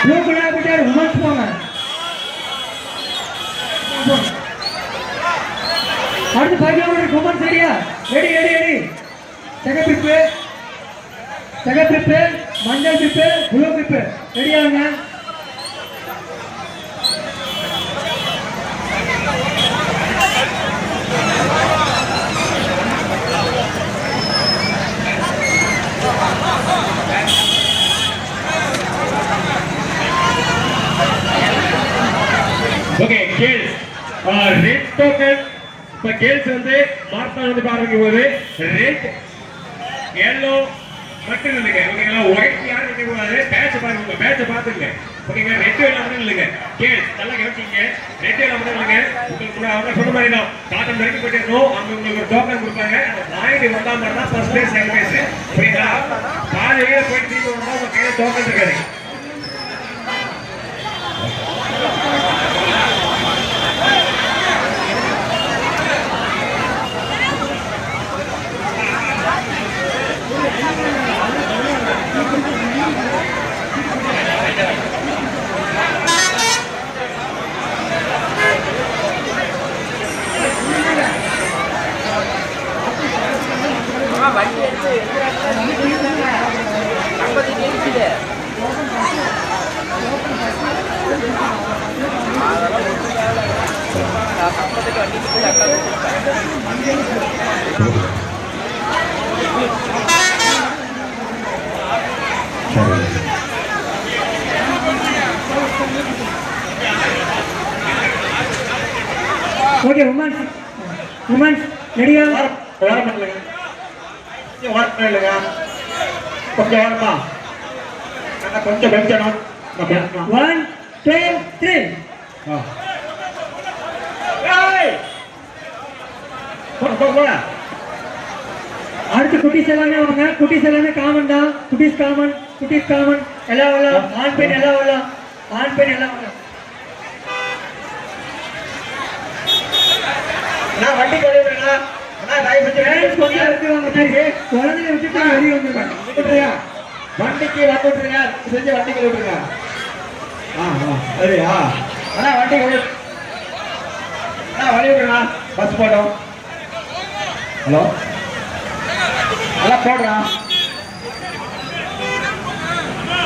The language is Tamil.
ப்ளூ கலர் பிட்டார் உமன்ஸ் போங்க. அடுத்து 5 கிலோமீட்டர் உமன்ஸ் ரெடியா? Ready ready ready. Second trip மஞ்சள் ட்ரிப்பு ப்ளூ ட்ரிப்பு ரெடியாங்க. ஓகே கேள்ஸ் ரெட் டோக்கன் இப்ப கேள்ஸ் வந்து மார்த்தா வந்து ஆரம்பிக்கும் போது ரெட் yellow மட்டும் இல்லைங்க. ஓகேங்களா? ஒயிட் யாரும் நிக்க கூடாது. பேட்ச் பாருங்க, பேட்ச் பாத்துங்க. ஓகேங்க? ரெட் எல்லாம் மட்டும் இல்லைங்க. கேள்ஸ் நல்லா கவனிச்சீங்க. ரெட் எல்லாம் மட்டும் இல்லைங்க. உங்களுக்கு கூட அவங்க சொன்ன மாதிரி தான் காட்டன் வரைக்கும் போயிட்டோம். அவங்க உங்களுக்கு ஒரு டோக்கன் கொடுப்பாங்க. பாயிண்ட் வந்தா மட்டும் தான் ஃபர்ஸ்ட் பிளேஸ் செகண்ட் பிளேஸ். ஓகேங்களா? பாதியிலே போயிட்டு திரும்பி வந்தா உங்க கையில டோக்கன் இருக்காது. ஓகே உமன்ஸ் ரெடியா? ஓரம் பண்ணலங்க. ஓரம் பண்ணலங்க. கொஞ்சம் ஓரமா. நான் கொஞ்சம் வெச்சணும். 1 2 3 ஏய் போடா. அடுத்து குட்டீஸ் எல்லாமே வாங்க. குட்டீஸ் எல்லாமே காமன் தான். குட்டீஸ் காமன் எல்லாம் வரலாம். ஆண் பெண் எல்லாம் வரலாம். நான் வண்டி கழுவுறேனா? நான் டைம் பேரண்ட்ஸ் கொஞ்சம் இருக்குவாங்க. குழந்தைய விட்டுட்டு வெளியே வந்துடுங்க. வண்டிக்கு வந்துடுறீங்க. செஞ்சு வண்டி கழுவுறீங்க. சரியா? அண்ணா வண்டி கழுவு. வழி விடுறா. பஸ் போட்டோம். ஹலோ போடுறான்.